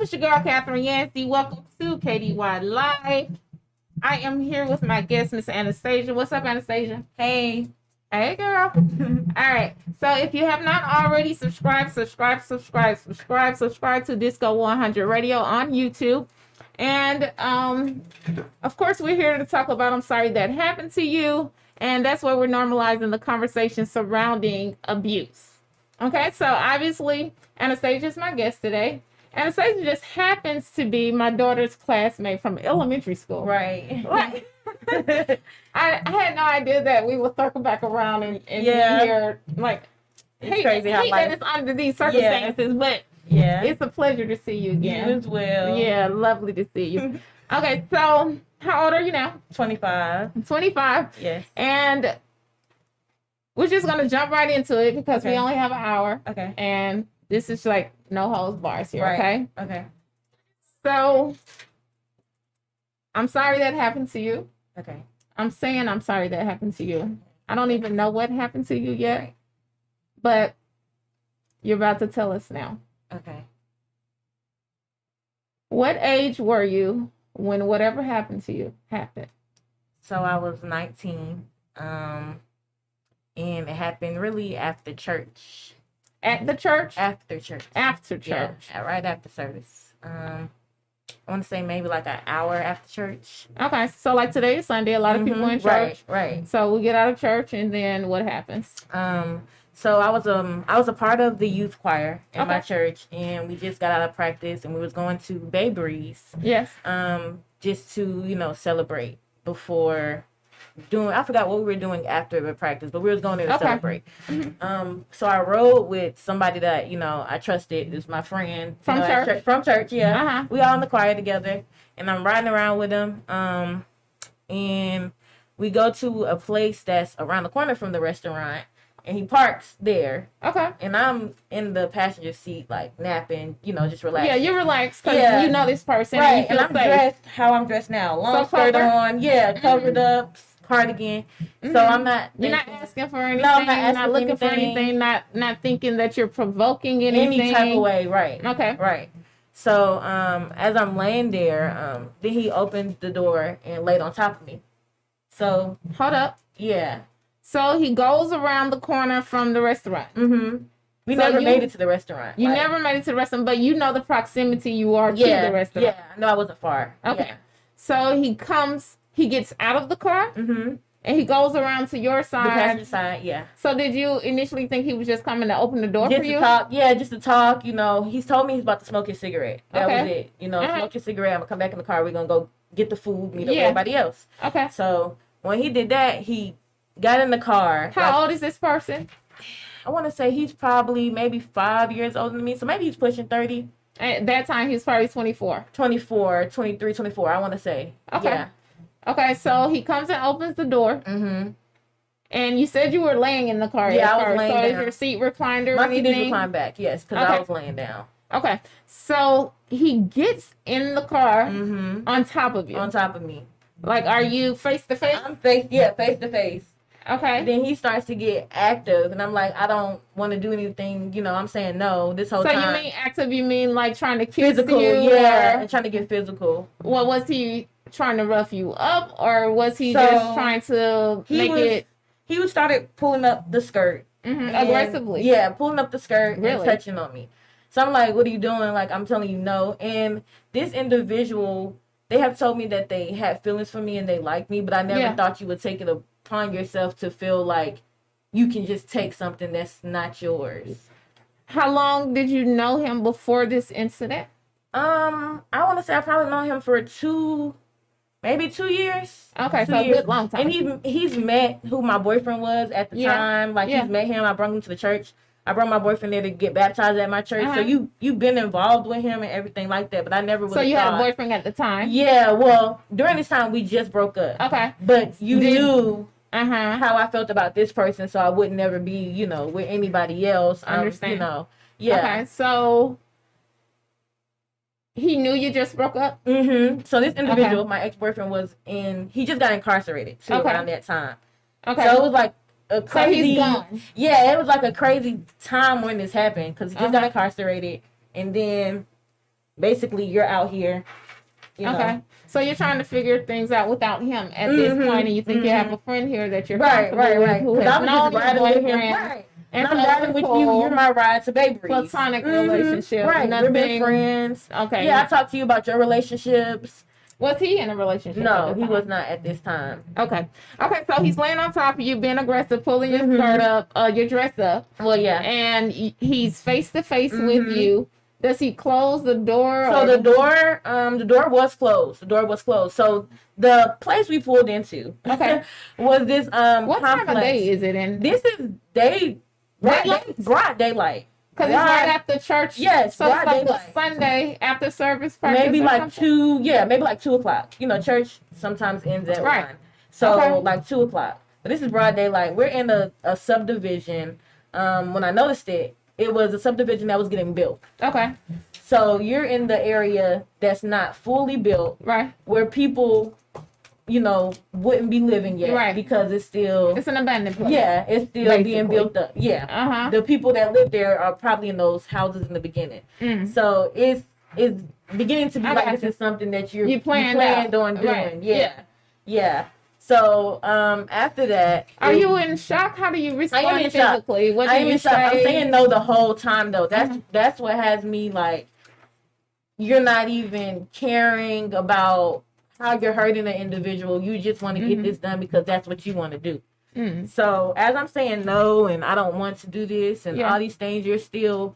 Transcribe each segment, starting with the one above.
It's your girl, Catherine Yancey. Welcome to KDY Live. I am here with my guest, Miss Anastasia. What's up, Anastasia? Hey. Hey, girl. All right. So if you have not already subscribed to Disco100 Radio on YouTube. And, of course, we're here to talk about I'm sorry that happened to you. And that's why we're normalizing the conversation surrounding abuse. Okay, so obviously, Anastasia is my guest today. Anastasia just happens to be my daughter's classmate from elementary school. Right. Right. I had no idea that we would circle back around and be here. Like, it's crazy how that it's under these circumstances, but it's a pleasure to see you again. You as well. Yeah, lovely to see you. Okay, so how old are you now? 25. 25. Yes. And we're just going to jump right into it because we only have an hour. Okay. And this is like no holds bars here, okay? Okay. So, I'm sorry that happened to you. Okay. I'm saying I'm sorry that happened to you. I don't even know what happened to you yet. But you're about to tell us now. Okay. What age were you when whatever happened to you happened? So I was 19. And it happened really after church. At the church? After church. After church. Yeah, right after service. I want to say maybe like an hour after church. Okay, so like today is Sunday, a lot of people in church. Right. So we get out of church, and then what happens? So I was a part of the youth choir in my church, and we just got out of practice, and we was going to Bay Breeze. Yes. Just to celebrate before I forgot what we were doing after the practice, but we was going there to celebrate. So I rode with somebody that, I trusted. It was my friend. From church? From church, yeah. Uh-huh. We all in the choir together, and I'm riding around with him. And we go to a place that's around the corner from the restaurant, and he parks there. Okay. And I'm in the passenger seat, like, napping, just relaxing. Yeah, you're relaxed because you know this person. Right, and I'm dressed how I'm dressed now. Long skirt on, covered up, cardigan. So I'm not. You're not asking for anything. No, I'm not asking not looking for anything. Not thinking that you're provoking anything. Any type of way, right? Okay. Right. So as I'm laying there, then he opened the door and laid on top of me. So hold up. Yeah. So he goes around the corner from the restaurant. Mm-hmm. We never made it to the restaurant. You never made it to the restaurant, but you know the proximity you are to the restaurant. Yeah, no, I wasn't far. Okay. Yeah. So he gets out of the car, and he goes around to your side. The passenger side, yeah. So did you initially think he was just coming to open the door just for you? Just to talk. He's told me he's about to smoke his cigarette. That was it. Smoke your cigarette. I'm going to come back in the car. We're going to go get the food, meet up with everybody else. Okay. So when he did that, he got in the car. How old is this person? I want to say he's probably maybe 5 years older than me. So maybe he's pushing 30. At that time, he was probably 24. 23, 24, I want to say. Okay. Yeah. Okay, so he comes and opens the door. Mm-hmm. And you said you were laying in the car. Yeah, I was laying down. So is your seat reclined or My anything? seat did recline back, yes, because I was laying down. Okay. So he gets in the car on top of you. On top of me. Like, are you face to face? I'm face to face. Okay. Then he starts to get active, and I'm like, I don't want to do anything. I'm saying no this whole time. So you mean active? You mean like trying to kiss physical, you? Yeah, and trying to get physical. Well, was he trying to rough you up, or was he just trying to make it? He started pulling up the skirt aggressively. Yeah, pulling up the skirt and touching on me. So I'm like, what are you doing? Like, I'm telling you no. And this individual, they have told me that they had feelings for me and they like me, but I never thought you would take it upon yourself to feel like you can just take something that's not yours. How long did you know him before this incident? I want to say I probably known him for maybe 2 years. Okay, so a good long time. And he's met who my boyfriend was at the time. Like, he's met him. I brought him to the church. I brought my boyfriend there to get baptized at my church. So you've been involved with him and everything like that. But I never would have. So you had a boyfriend at the time? Yeah, well, during this time, we just broke up. Okay. But you knew how I felt about this person, so I would never be, with anybody else. I understand. Yeah. Okay, so he knew you just broke up? Mm-hmm. So this individual, my ex-boyfriend, he just got incarcerated too around that time. Okay. So it was like a crazy. So he's gone. Yeah, it was like a crazy time when this happened because he just got incarcerated, and then basically you're out here. You know. So you're trying to figure things out without him at this point, and you think you have a friend here that you're right, who has known your boyfriend. Right. And I'm riding with you. You're my ride to Babe Breeze. Platonic relationship. Right. We've been friends. Okay. Yeah, I talked to you about your relationships. Was he in a relationship? No, he was not at this time. Okay. So he's laying on top of you, being aggressive, pulling your skirt up, your dress up. Well, yeah. And he's face to face with you. Does he close the door? So the door was closed. The door was closed. So the place we pulled into, was this what complex. time of day is it in? This is broad daylight. Because it's right after church. Yes, so it's like a Sunday after service. Maybe like 2. Yeah, maybe like 2:00. You know, church sometimes ends at 1. So like 2:00. But this is broad daylight. We're in a subdivision. When I noticed it was a subdivision that was getting built. Okay. So you're in the area that's not fully built. Right. Where people, you know, wouldn't be living yet. Right. Because it's an abandoned place. Yeah, it's still basically being built up. Yeah. Uh-huh. The people that live there are probably in those houses in the beginning. So it's beginning to be like this is something that you planned on doing. Right. Yeah. So after that, are you in shock? How do you respond physically? What do I am in shock. I'm saying no the whole time though. That's what has me like. You're not even caring about how you're hurting an individual. You just want to get this done because that's what you want to do. So as I'm saying no, and I don't want to do this, and all these things, you're still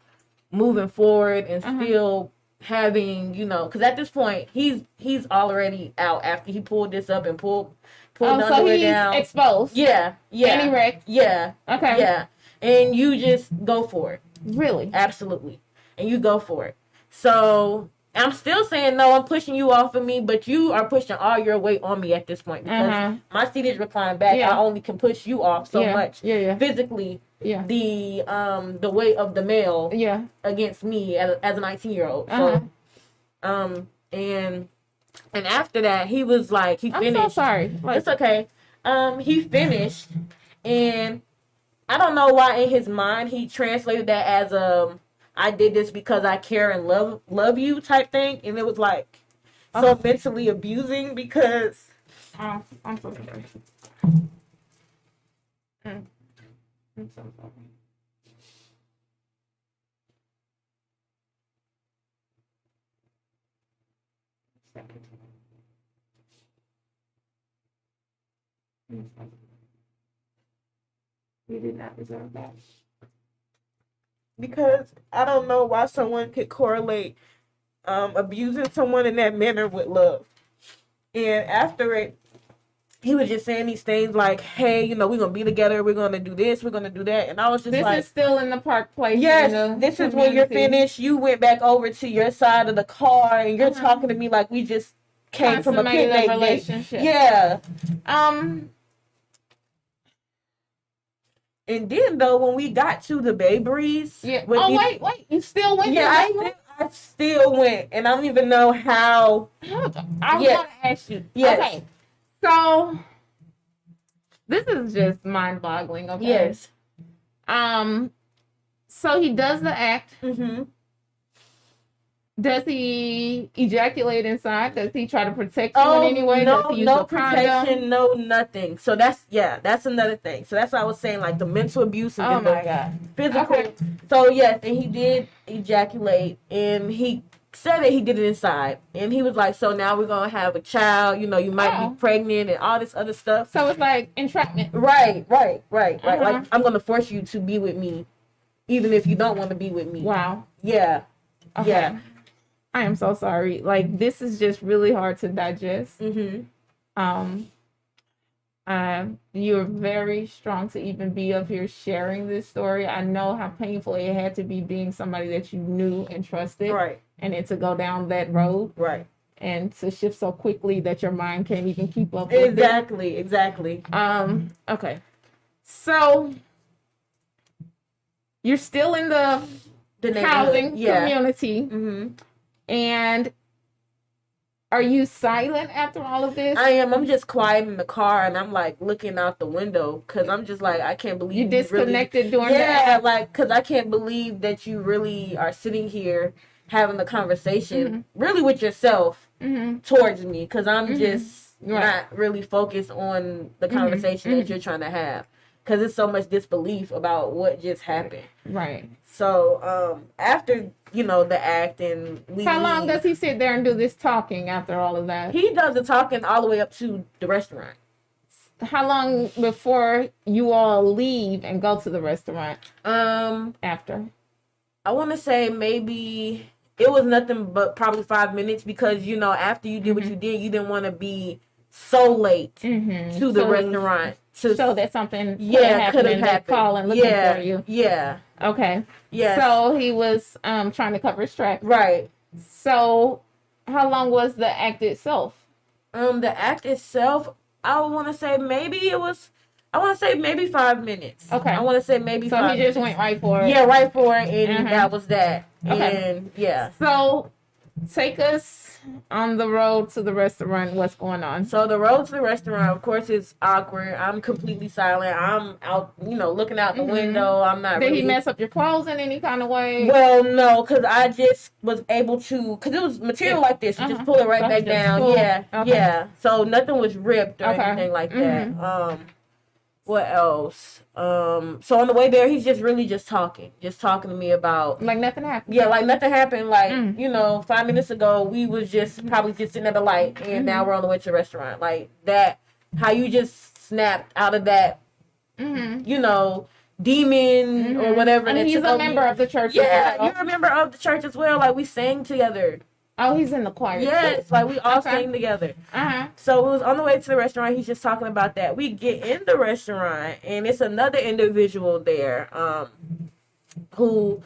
moving forward and still having, you know, because at this point he's already out after he pulled this up and pulled the underwear down. Exposed. Yeah. And erect. Yeah. Okay. Yeah. And you just go for it. Really? Absolutely. And you go for it. So I'm still saying no, I'm pushing you off of me, but you are pushing all your weight on me at this point because my seat is reclined back. I only can push you off so much physically. Yeah. The weight of the male against me as a 19-year-old. So and after that he was like he finished. I'm so sorry. It's okay. He finished and I don't know why in his mind he translated that as I did this because I care and love you type thing, and it was like so mentally abusing because I'm so sorry. I'm so sorry. We did not deserve that. Because I don't know why someone could correlate abusing someone in that manner with love. And after it, he was just saying these things like, hey, you know, we're going to be together. We're going to do this. We're going to do that. And I was just this is still in the Park Place. Yes, this is when you're finished. You went back over to your side of the car and you're talking to me like we just came from a picnic relationship. Yeah. And then though, when we got to the Babe Breeze, wait, you still went? Yeah, I still went, and I don't even know how. I want to ask you. Yes. Okay, so this is just mind-boggling. Okay. Yes. So he does the act. Does he ejaculate inside? Does he try to protect you in any way? No, Does he use no a protection, condom? no nothing. So that's another thing. So that's what I was saying, like the mental abuse and the physical. Okay. So yes, and he did ejaculate, and he said that he did it inside, and he was like, so now we're gonna have a child. You know, you might be pregnant and all this other stuff. So it's like entrapment. Right. Like I'm gonna force you to be with me, even if you don't want to be with me. Wow. Yeah. Okay. Yeah. I am so sorry. Like, this is just really hard to digest. You're very strong to even be up here sharing this story. I know how painful it had to be being somebody that you knew and trusted. Right. And then to go down that road. Right. And to shift so quickly that your mind can't even keep up with Exactly. Okay. So, you're still in the housing community. And are you silent after all of this? I am. I'm just quiet in the car, and I'm like looking out the window because I'm just like, I can't believe you disconnected during that. Like because I can't believe that you really are sitting here having the conversation really with yourself towards me, because I'm just not really focused on the conversation that you're trying to have, because there's so much disbelief about what just happened. Right. So after the act, and how long does he sit there and do this talking after all of that? He does the talking all the way up to the restaurant. How long before you all leave and go to the restaurant? After? I want to say maybe it was nothing but probably 5 minutes, because after you did what you did, you didn't want to be so late to the restaurant to show that something could have happened. Call and looking for you. Yeah. Okay. Yeah. So he was trying to cover his tracks. Right. So how long was the act itself? The act itself, I want to say maybe 5 minutes. Okay. I want to say maybe 5 minutes. So he just went right for it. Yeah, right for it, and that was that. Okay. And yeah. So take us on the road to the restaurant. What's going on? So the road to the restaurant, of course, is awkward. I'm completely silent. I'm out, looking out the window. I'm not. Did he mess up your clothes in any kind of way? Well, no, because I just was able to, because it was material like this. You just pull it right back down. Yeah, yeah. So nothing was ripped or anything like that. What else? So on the way there, he's just talking to me about, like nothing happened. Yeah, like nothing happened. Like 5 minutes ago, we was probably just sitting at the light, and now we're on the way to the restaurant. Like that, how you just snapped out of that, demon or whatever. And he's a member of the church. Yeah, you're a member of the church as well. Like we sang together. Oh, he's in the choir. Yes, like we all sang together. So it was on the way to the restaurant. He's just talking about that. We get in the restaurant, and it's another individual there, who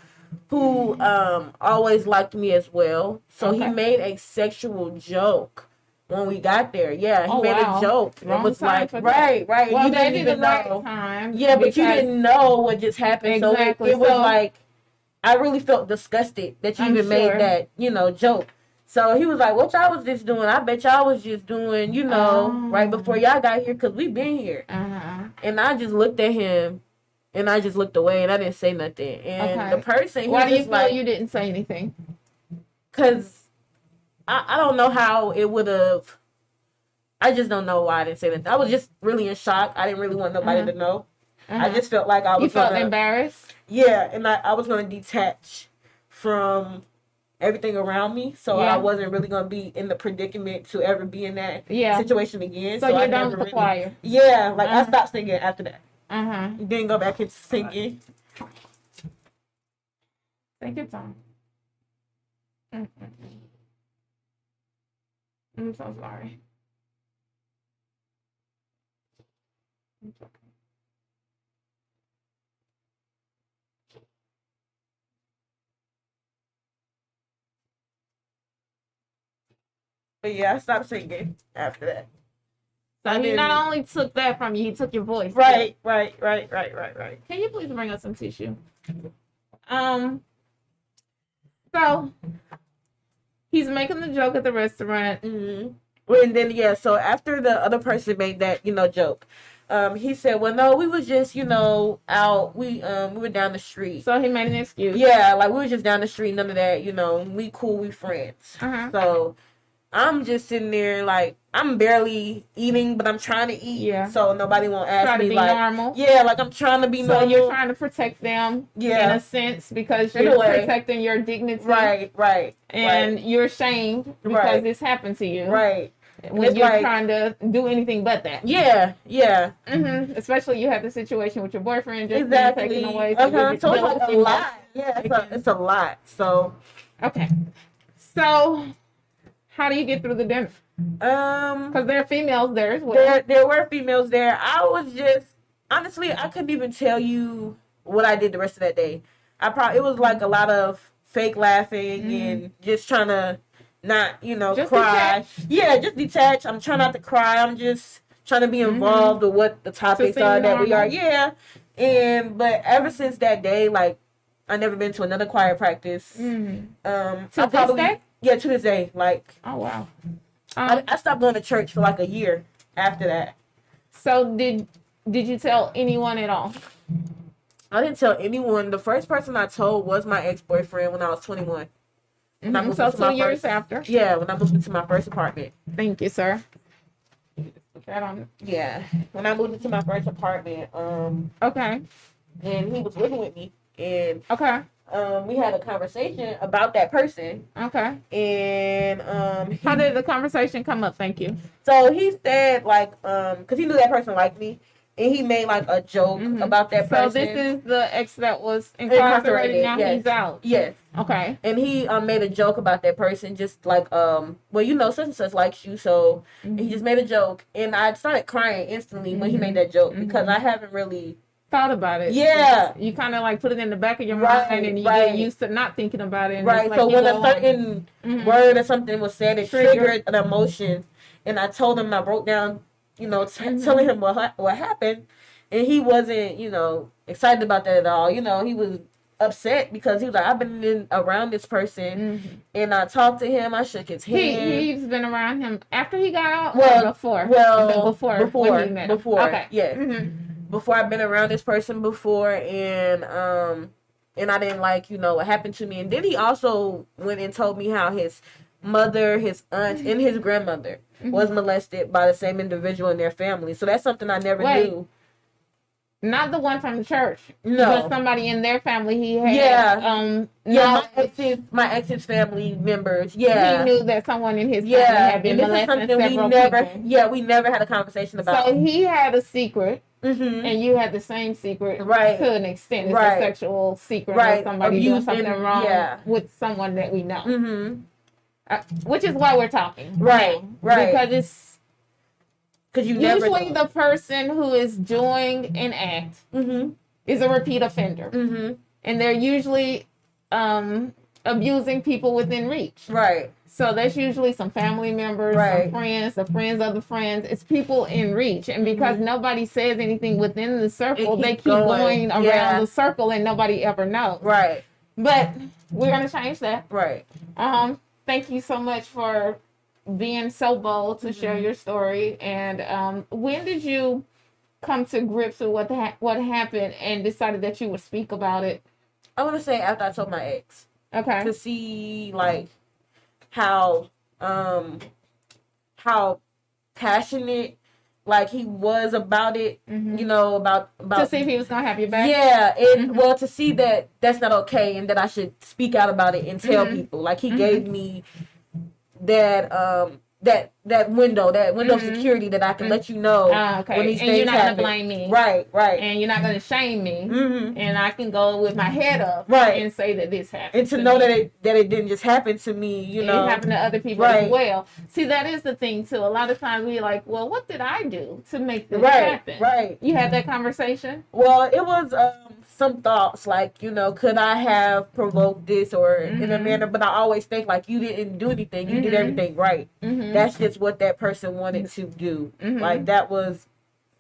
always liked me as well. So he made a sexual joke when we got there. Yeah, he made a joke. It was like, right. Well, you didn't even know. Time yeah, but you didn't know what just happened. Exactly. So it was like, I really felt disgusted that you even made that, joke. So he was like, what y'all was just doing? I bet y'all was just doing, right before y'all got here, because we been here. And I just looked at him, and I just looked away, and I didn't say nothing. And the person, why do you feel you didn't say anything? Because I don't know how it would have. I just don't know why I didn't say that. I was just really in shock. I didn't really want nobody to know. I just felt like I was. You felt embarrassed? Yeah, and I was going to detach from everything around me, so I wasn't really going to be in the predicament to ever be in that situation again. So you're done with the choir? Yeah, like I stopped singing after that. Didn't go back into singing. Take your time. I'm so sorry. It's okay. But yeah, I stopped singing after that. So he not only took that from you, he took your voice. Right. Can you please bring us some tissue? So he's making the joke at the restaurant. And then so after the other person made that joke, he said, well, no, we was just out, we were down the street. So he made an excuse. Yeah, like we were just down the street, none of that, we cool, we friends. So I'm just sitting there like, I'm barely eating, but I'm trying to eat. Yeah. So nobody won't ask me, like, normal. Yeah, like I'm trying to be normal. So you're trying to protect them in a sense, because you're protecting your dignity. Right. And you're ashamed because this happened to you. Right. When you're trying to do anything but that. Yeah. Especially you had the situation with your boyfriend just being taken away. So it's like a lot. Yeah, it's a lot. So. Okay. So how do you get through the dinner? Because there are females there as well. There were females there. I was just, honestly, I couldn't even tell you what I did the rest of that day. It was like a lot of fake laughing and just trying to not, just cry. Detach. Yeah, just detach. I'm trying not to cry. I'm just trying to be involved with what the topics are that we are. Yeah. But ever since that day, like, I never been to another choir practice. To this day? Yeah, to this day. Like, oh, wow. I stopped going to church for like a year after that. So did you tell anyone at all? I didn't tell anyone. The first person I told was my ex-boyfriend when I was 21. When I moved So into my 2 years first, after. Yeah, when I moved into my first apartment. Thank you, sir. Put that on. Yeah, when I moved into my first apartment, Okay. and he was living with me, and Okay. we had a conversation about that person. Okay. And how did the conversation come up? Thank you. So he said like because he knew that person liked me, and he made like a joke about that person. So this is the ex that was incarcerated. Now yes. He's out. Yes. Okay. And he made a joke about that person, just like well, you know, such and such likes you, so he just made a joke, and I started crying instantly when he made that joke because I haven't really thought about it. Yeah. You kind of like put it in the back of your mind, and you get used to not thinking about it. And right. Like so when a certain word or something was said, it triggered an emotion, and I told him, I wrote down, you know, telling him what happened, and he wasn't, you know, excited about that at all. You know, he was upset because he was like, I've been around this person, and I talked to him. I shook his hand. He's been around him after he got out. Well, or before. Well, before when he met him. Before. Okay. Yeah. Before I've been around this person before, and I didn't like, you know, what happened to me. And then he also went and told me how his mother, his aunt, and his grandmother was molested by the same individual in their family. So that's something I never knew. Not the one from the church. No. But somebody in their family he had. My ex's family members. Yeah. He knew that someone in his family had been molesting several people. Yeah, we never had a conversation about. So he had a secret. And you had the same secret, to an extent. It's a sexual secret of somebody doing something wrong with someone that we know. Which is why we're talking. Right. Because it's usually the person who is doing an act is a repeat offender. And they're usually abusing people within reach. Right. So that's usually some family members, some friends, the friends of the friends. It's people in reach. And because nobody says anything within the circle, they keep going around the circle and nobody ever knows. Right. But we're going to change that. Right. Thank you so much for being so bold to share your story. And when did you come to grips with what happened and decided that you would speak about it? I want to say after I told my ex. Okay. To see like how passionate like he was about it, you know, about to see if he was gonna have your back. Yeah, and well, to see that that's not okay and that I should speak out about it and tell people. Like he gave me that that window of security that I can let you know when these things happen. And you're not gonna blame me, right? And you're not gonna shame me, and I can go with my head up, and say that this happened, and to know that it didn't just happen to me, you know, it happened to other people as well. See, that is the thing too. A lot of times we're like, well, what did I do to make this happen? Right. You had that conversation. Well, it was some thoughts like, you know, could I have provoked this or in a manner? But I always think like you didn't do anything. You did everything right. That's just what that person wanted to do. Like that was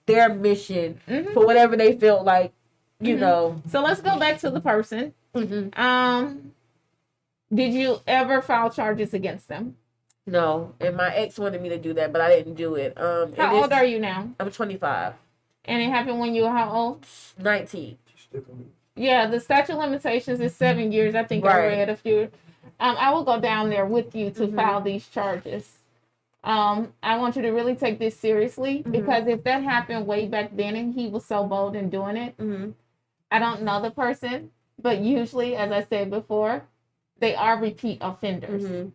their mission for whatever they felt like, you know. So let's go back to the person. Did you ever file charges against them? No, and my ex wanted me to do that, but I didn't do it. How old are you now? I'm 25. And it happened when you were how old? 19. Yeah, the statute of limitations is 7 years. I think I read a few. I will go down there with you to file these charges. I want you to really take this seriously because if that happened way back then and he was so bold in doing it, I don't know the person, but usually, as I said before, they are repeat offenders.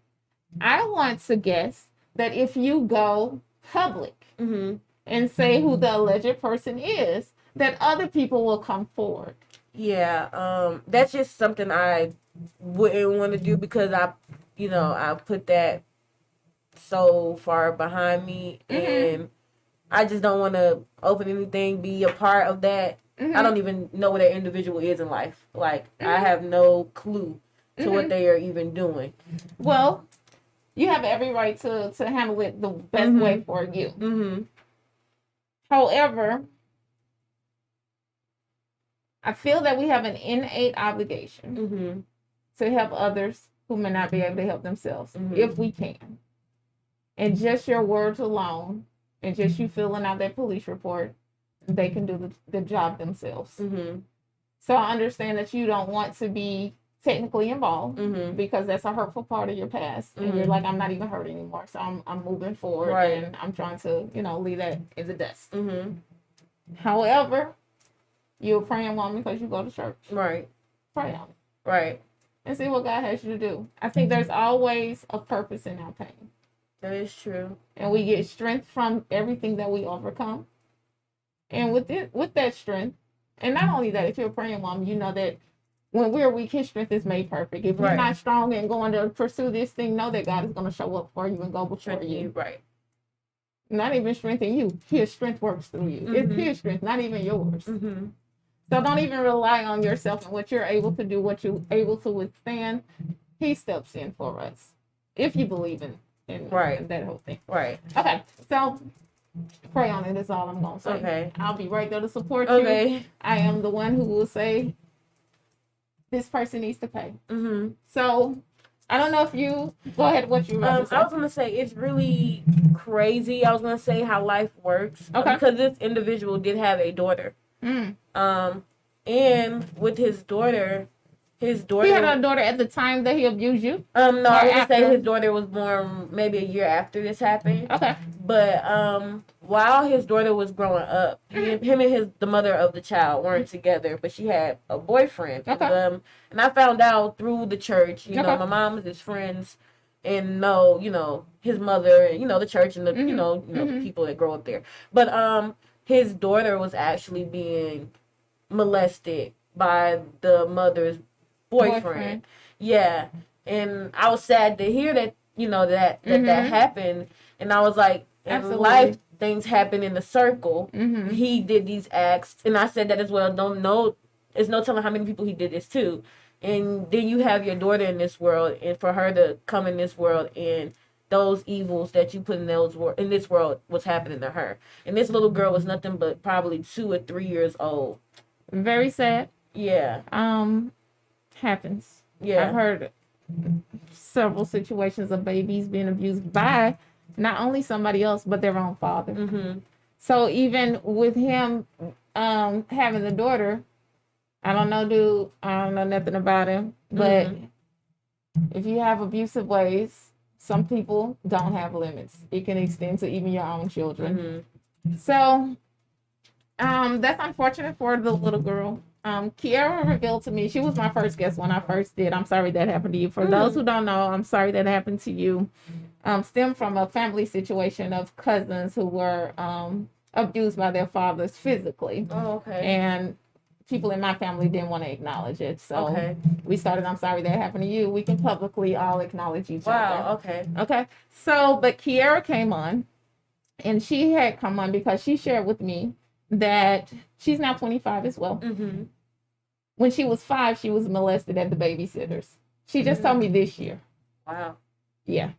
I want to guess that if you go public and say who the alleged person is, that other people will come forward. Yeah, that's just something I wouldn't want to do because I put that so far behind me and I just don't want to open anything, be a part of that. I don't even know what that individual is in life. Like, I have no clue to what they are even doing. Well, you have every right to handle it the best way for you. However, I feel that we have an innate obligation to help others who may not be able to help themselves, if we can. And just your words alone, and just you filling out that police report, they can do the job themselves. So I understand that you don't want to be technically involved because that's a hurtful part of your past, and you're like, I'm not even hurt anymore, so I'm moving forward, and I'm trying to, leave that in the dust. However, you're a praying woman because you go to church. Right. Pray on it. Right. And see what God has you to do. I think there's always a purpose in our pain. That is true. And we get strength from everything that we overcome. And with that strength, and not only that, if you're a praying woman, you know that when we're weak, His strength is made perfect. If you're not strong and going to pursue this thing, know that God is going to show up for you and go before you. Right. Not even strengthen you. His strength works through you. It's His strength, not even yours. So don't even rely on yourself and what you're able to do, what you're able to withstand. He steps in for us. If you believe in that whole thing. Right. Okay. So pray on it is all I'm going to say. Okay. I'll be right there to support you. Okay. I am the one who will say, this person needs to pay. So I don't know if you go ahead. What you I was gonna say it's really crazy. I was gonna say how life works. Okay. Because this individual did have a daughter. And with his daughter. He had a daughter at the time that he abused you? No, I would say his daughter was born maybe a year after this happened. Okay. But while his daughter was growing up, him and the mother of the child weren't together, but she had a boyfriend. Okay. And I found out through the church, you know, my mom is his friends and his mother and, the church and the, people that grow up there. But his daughter was actually being molested by the mother's boyfriend. Yeah. And I was sad to hear that, that happened. And I was like, in life, things happen in a circle. He did these acts. And I said that as well. There's no telling how many people he did this to. And then you have your daughter in this world. And for her to come in this world and those evils that you put in this world was happening to her. And this little girl was nothing but probably 2 or 3 years old. Very sad. Yeah. Happens. Yeah. I've heard several situations of babies being abused by not only somebody else but their own father. So even with him having the daughter, I don't know nothing about him, but if you have abusive ways, some people don't have limits. It can extend to even your own children. So that's unfortunate for the little girl. Kiara revealed to me, she was my first guest when I first did. I'm sorry that happened to you. For those who don't know, I'm sorry that happened to you. Stemmed from a family situation of cousins who were abused by their fathers physically. Oh, okay. And people in my family didn't want to acknowledge it. So we started, I'm sorry that happened to you. We can publicly all acknowledge each other. Wow, okay. Okay. So, but Kiara came on, and she had come on because she shared with me that she's now 25 as well. When she was 5, she was molested at the babysitter's. She just told me this year. Wow. Yeah.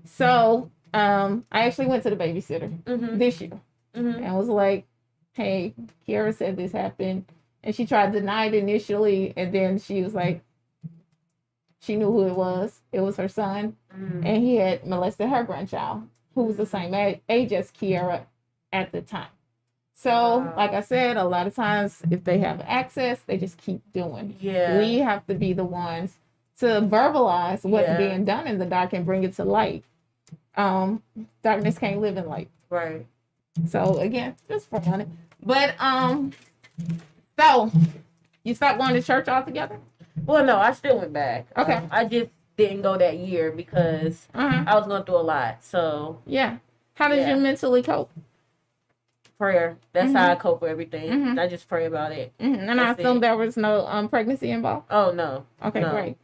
So I actually went to the babysitter this year and was like, hey, Kiara said this happened. And she tried to deny it initially. And then she was like, she knew who it was. It was her son. And he had molested her grandchild, who was the same age as Kiara at the time. So, like I said, a lot of times if they have access, they just keep doing. Yeah. We have to be the ones to verbalize what's being done in the dark and bring it to light. Darkness can't live in light. Right. So again, just for on it. But so you stopped going to church altogether? Well, no, I still went back. Okay. I just didn't go that year because I was going through a lot. So yeah. How did you mentally cope? Prayer. That's how I cope with everything. I just pray about it. And I assume there was no pregnancy involved? Oh, no. Okay, no. Great.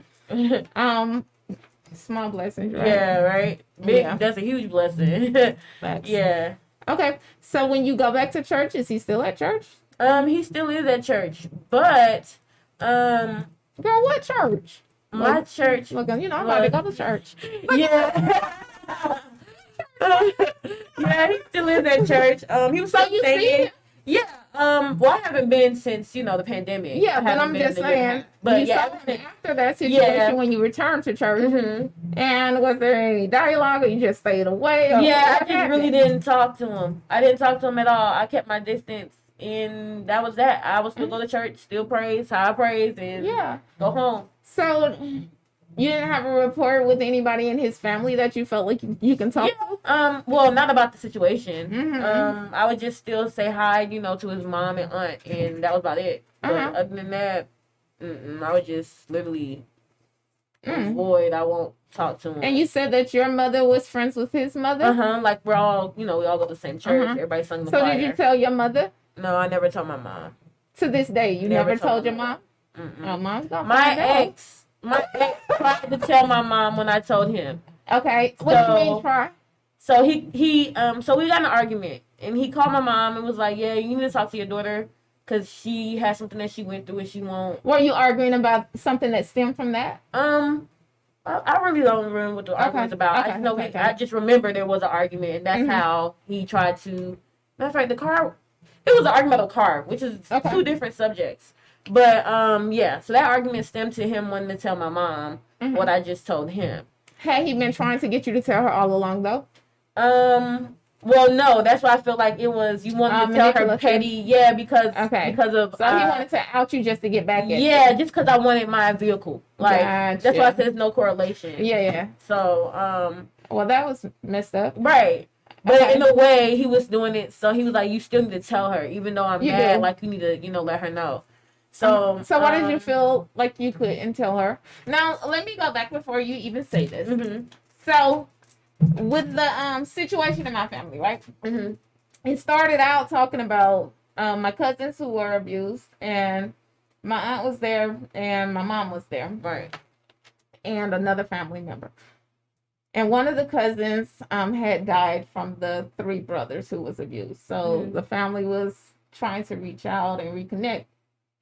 Small blessings, right? Yeah, right? That's a huge blessing. Facts. Yeah. Okay, so when you go back to church, is he still at church? He still is at church, but girl, what church? My church. Look, I'm about to go to church. Yeah. Yeah, he still is at church. He was so you see it? Yeah. Well, I haven't been since the pandemic. Yeah, but I'm just saying. But yeah, after that situation, when you returned to church, and was there any dialogue, or you just stayed away? Or I just really didn't talk to him. I didn't talk to him at all. I kept my distance, and that was that. I was still go to church, still praise, high praise, and go home. So you didn't have a rapport with anybody in his family that you felt like you can talk to? Well, not about the situation. Mm-hmm. I would just still say hi, to his mom and aunt, and that was about it. But other than that, I would just literally avoid. I won't talk to him. And you said that your mother was friends with his mother? Like we're all, we all go to the same church. Everybody sung the choir. So did you tell your mother? No, I never told my mom. To this day, you never told your mom? Oh, mom's gonna My ex tried to tell my mom when I told him. Okay. What do you mean try? So so we got in an argument, and he called my mom and was like, "Yeah, you need to talk to your daughter because she has something that she went through and she won't." Were you arguing about something that stemmed from that? I really don't remember what the argument was about. I just remember there was an argument, and that's how he tried to. Matter of fact, the car. It was an argument about a car, which is two different subjects. But so that argument stemmed to him wanting to tell my mom what I just told him. Had he been trying to get you to tell her all along, though? Well, no, that's why I feel like it was you wanted to tell her petty, because of. So he wanted to out you just to get back at you. Just because I wanted my vehicle, that's why I said there's no correlation. Yeah. So well, that was messed up, right? But in a way, he was doing it, so he was like, "You still need to tell her, even though I'm mad. Like you need to, let her know." So, why did you feel like you couldn't tell her? Now, let me go back before you even say this. So, with the situation in my family, right? It started out talking about my cousins who were abused, and my aunt was there, and my mom was there, right? And another family member. And one of the cousins had died from the 3 brothers who was abused. So the family was trying to reach out and reconnect.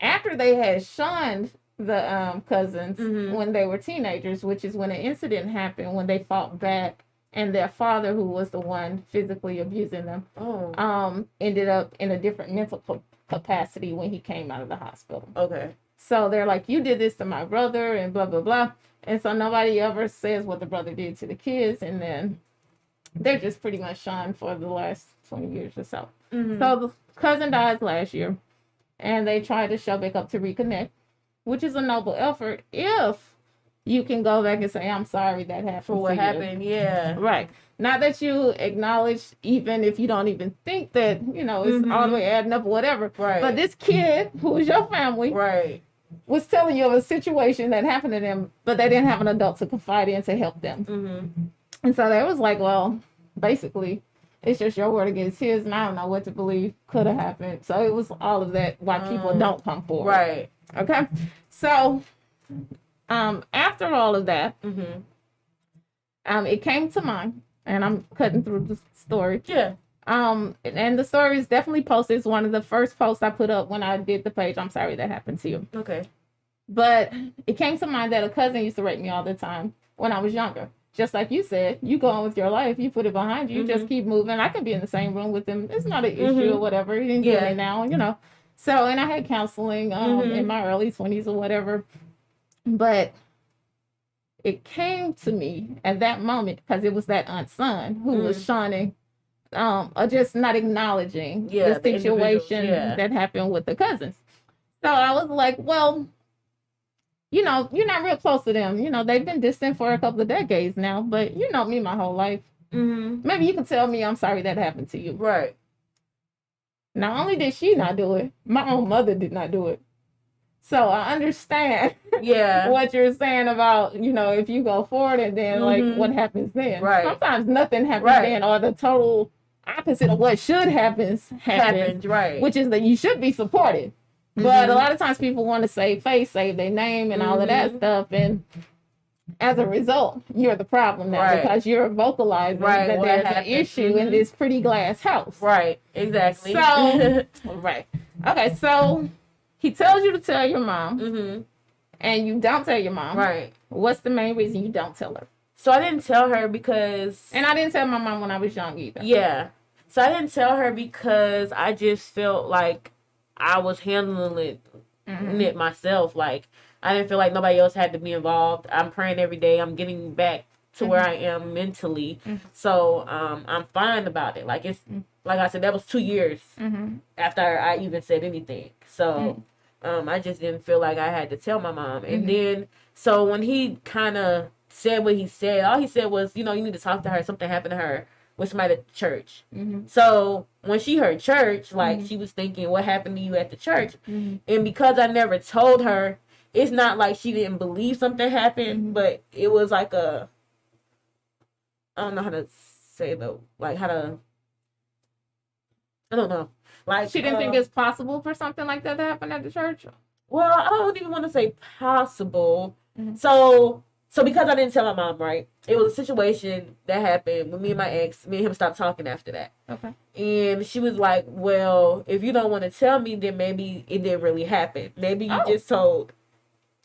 After they had shunned the cousins when they were teenagers, which is when an incident happened when they fought back, and their father, who was the one physically abusing them, ended up in a different mental capacity when he came out of the hospital. Okay. So they're like, you did this to my brother and blah, blah, blah. And so nobody ever says what the brother did to the kids. And then they're just pretty much shunned for the last 20 years or so. So the cousin dies last year. And they tried to show back up to reconnect, which is a noble effort if you can go back and say, I'm sorry that happened. For what happened, yeah. Right. Not that you acknowledge, even if you don't even think that, it's all the way adding up or whatever. Right. But this kid, who was your family, right, was telling you of a situation that happened to them, but they didn't have an adult to confide in to help them. And so they was like, well, basically, it's just your word against his, and I don't know what to believe could have happened. So it was all of that why people don't come forward. Right. Okay. So after all of that, it came to mind, and I'm cutting through the story. Yeah. And the story is definitely posted. It's one of the first posts I put up when I did the page. I'm sorry that happened to you. Okay. But it came to mind that a cousin used to rape me all the time when I was younger. Just like you said, you go on with your life, you put it behind you, you just keep moving. I could be in the same room with him. It's not an issue or whatever. He didn't do it now, So, and I had counseling in my early 20s or whatever. But it came to me at that moment, because it was that aunt's son who was shunning, or just not acknowledging the situation that happened with the cousins. So I was like, well, you're not real close to them. They've been distant for a couple of decades now, but you know me my whole life. Maybe you can tell me I'm sorry that happened to you. Right. Not only did she not do it, my own mother did not do it. So I understand what you're saying about, if you go forward and then like what happens then. Right. Sometimes nothing happens then, or the total opposite of what should happens, right. Which is that you should be supported. But a lot of times people want to save face, save their name and all of that stuff. And as a result, you're the problem now because you're vocalizing that there's an issue in this pretty glass house. Right, exactly. So, right. Okay, so he tells you to tell your mom and you don't tell your mom. Right. What's the main reason you don't tell her? So I didn't tell her because... And I didn't tell my mom when I was young either. Yeah. So I didn't tell her because I just felt like I was handling it myself. Like, I didn't feel like nobody else had to be involved. I'm praying every day. I'm getting back to where I am mentally. So, I'm fine about it. Like, it's, like I said, that was 2 years after I even said anything. So, I just didn't feel like I had to tell my mom. And then So when he kind of said what he said, all he said was, you need to talk to her. Something happened to her with somebody at the church. Mm-hmm. So when she heard church, like, she was thinking, what happened to you at the church? Mm-hmm. And because I never told her, it's not like she didn't believe something happened, but it was like I don't know how to say though, like I don't know. Like, she didn't think it's possible for something like that to happen at the church? Well, I don't even want to say possible. Mm-hmm. So because I didn't tell my mom, right? It was a situation that happened when me and my ex, me and him stopped talking after that. Okay. And she was like, well, if you don't want to tell me, then maybe it didn't really happen. Maybe you just told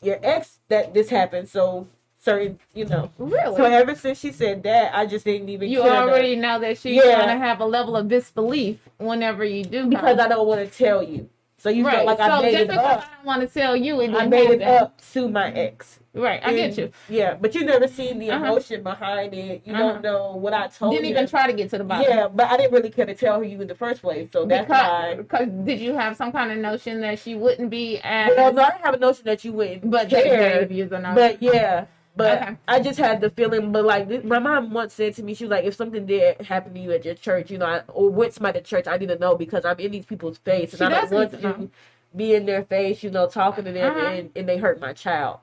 your ex that this happened, so certain, Really? So ever since she said that, I just didn't even you already know that she's gonna have a level of disbelief whenever you do, because I don't want to tell you. So you felt like I made it up. I don't want to tell you. I made it up to my ex. Right, I get you. Yeah, but you never seen the emotion behind it. You don't know what I told you. Didn't even try to get to the bottom. Yeah, but I didn't really care to tell you in the first place. So that's why. Because did you have some kind of notion that she wouldn't be as... Well, no, I didn't have a notion that you wouldn't. But they gave you the notion. But yeah. But I just had the feeling, but like my mom once said to me, she was like, if something did happen to you at your church, or with somebody at church, I need to know because I'm in these people's face. And I don't want to be in their face, talking to them and they hurt my child.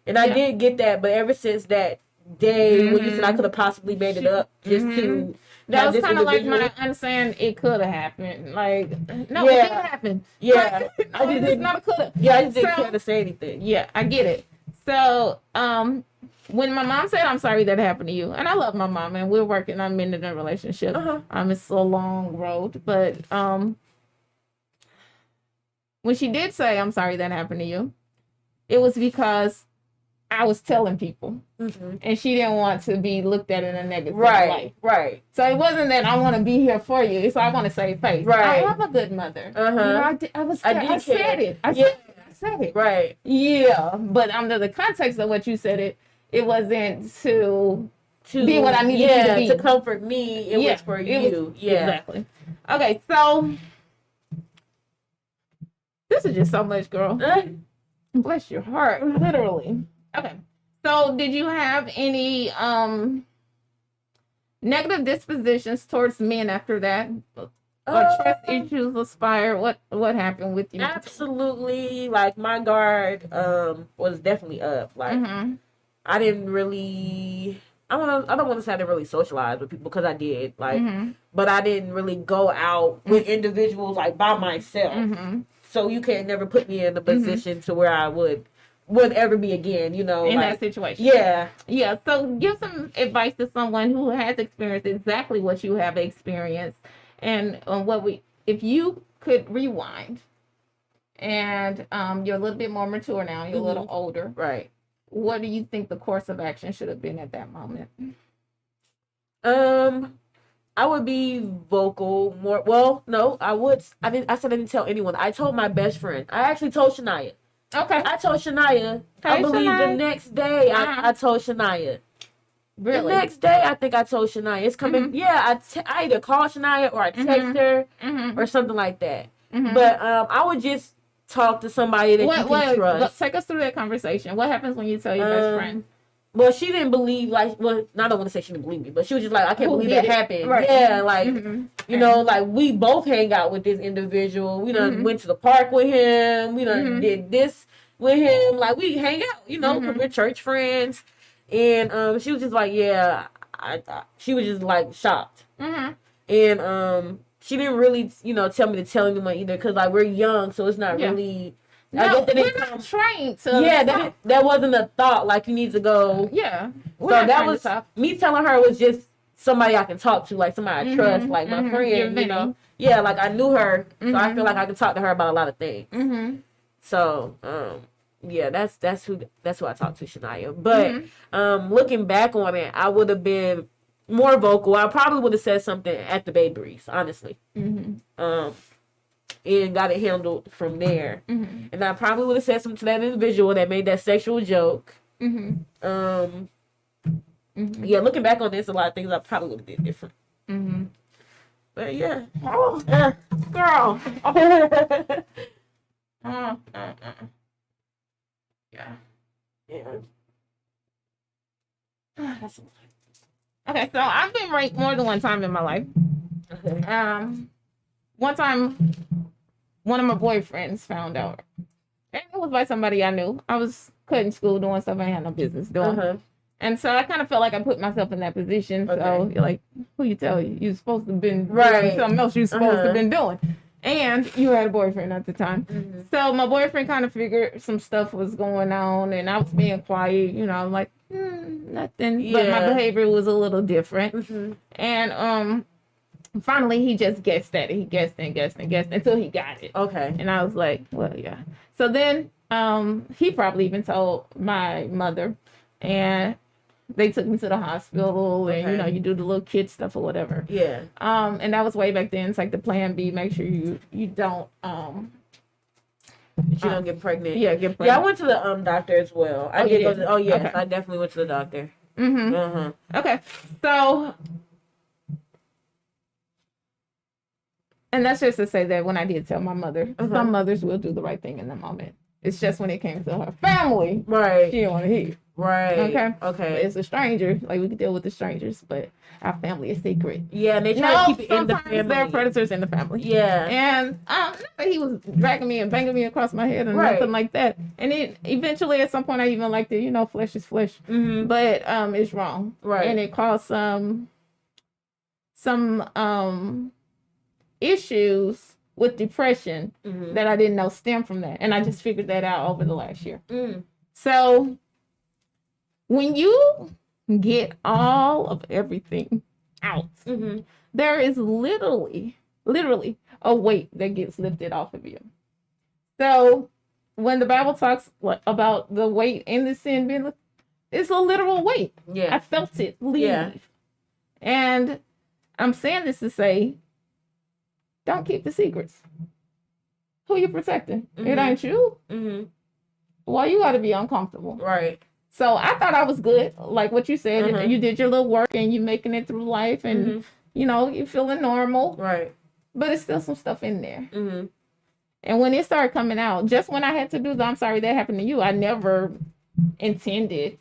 And I did get that, but ever since that day when you said I could have possibly made it up just to... That was kind of like my understanding it could have happened. Like, no, it didn't happen. Yeah. I just didn't know it could have. Yeah, I just didn't care to say anything. Yeah, I get it. So, when my mom said, I'm sorry that happened to you, and I love my mom, and we're working on mending the relationship. It's a long road, but when she did say, I'm sorry that happened to you, it was because I was telling people, and she didn't want to be looked at in a negative light. Right. So it wasn't that I want to be here for you. It's I want to save face. Right. I am a good mother. I said it. I said it. Right. Yeah, but under the context of what you said, it wasn't to be what I needed you to be. To comfort me. It was for you. Exactly. Okay, so this is just so much, girl. Bless your heart, literally. Okay, so did you have any negative dispositions towards men after that? Or trust issues aspire? What happened with you? Absolutely. Like, my guard was definitely up. Like, I didn't really... I don't want to say I didn't really socialize with people because I did. Like, but I didn't really go out with individuals, like, by myself. So you can't never put me in a position to where I would ever be again, in that situation. Yeah. So give some advice to someone who has experienced exactly what you have experienced, and if you could rewind, and you're a little bit more mature now, you're a little older, right? What do you think the course of action should have been at that moment? I would be vocal more. Well, no, I would. I said I didn't tell anyone. I told my best friend. I actually told Shania. Okay. I told Shania. I believe the next day I told Shania. Really? The next day I think I told Shania. It's coming. Yeah, I either call Shania or I text her or something like that. But I would just talk to somebody that you can trust. Take us through that conversation. What happens when you tell your best friend? Well, she didn't believe, I don't want to say she didn't believe me, but she was just like, I can't believe that happened. Right. Yeah, like, like, we both hang out with this individual. We done went to the park with him. We done did this with him. Like, we hang out, because we're church friends. And she was just like, yeah, she was just, like, shocked. And she didn't really, tell me to tell anyone either, because, like, we're young, so it's not really... No, we're not trained to. Yeah, that wasn't a thought. Like, you need to go. Yeah. So that was me telling her was just somebody I can talk to, like somebody I trust, like my friend. Yeah, like I knew her, so I feel like I can talk to her about a lot of things. So, yeah, that's who I talked to, Shania. But looking back on it, I would have been more vocal. I probably would have said something at the bakeries, honestly. And got it handled from there. And I probably would have said something to that individual that made that sexual joke. Yeah, looking back on this, a lot of things I probably would have did different. But yeah. Oh, girl. Yeah. Yeah. That's a lot. Okay, so I've been raped more than one time in my life. Okay. One time, one of my boyfriends found out. And it was by somebody I knew. I was cutting school, doing stuff I had no business doing. And so I kind of felt like I put myself in that position. Okay. So you're like, who you tell you're supposed to have been doing something else you're supposed to have been doing. And you had a boyfriend at the time. Mm-hmm. So my boyfriend kind of figured some stuff was going on and I was being quiet, like, nothing. Yeah. But my behavior was a little different. Mm-hmm. And finally he just guessed at it. He guessed until he got it. Okay. And I was like, well, yeah. So then he probably even told my mother, and they took me to the hospital, and you do the little kid stuff or whatever. Yeah. And that was way back then. It's like the plan B. Make sure you don't you don't get pregnant. Yeah, get pregnant. Yeah, I went to the doctor as well. I did go to. Oh yes, okay. I definitely went to the doctor. Mm-hmm. Okay. So, and that's just to say that when I did tell my mother, some mothers will do the right thing in the moment. It's just when it came to her family, right? She didn't want to hear. Right. Okay. But it's a stranger. Like, we can deal with the strangers, but our family is secret. Yeah, and they try to keep it in the family. There are predators in the family. Yeah. And he was dragging me and banging me across my head and nothing like that. And it eventually, at some point, I even liked it. Flesh is flesh. Mm-hmm. But it's wrong. Right. And it caused some issues with depression that I didn't know stem from that. And I just figured that out over the last year. Mm. So when you get all of everything out, there is literally a weight that gets lifted off of you. So when the Bible talks about the weight and the sin being lifted, it's a literal weight. Yeah. I felt it leave. Yeah. And I'm saying this to say, don't keep the secrets. Who you protecting? It ain't you. Mm-hmm. Why you got to be uncomfortable? Right. So I thought I was good. Like what you said, you did your little work and you making it through life and, you're feeling normal. Right. But it's still some stuff in there. Mm-hmm. And when it started coming out, just when I had to do the I'm sorry that happened to you, I never intended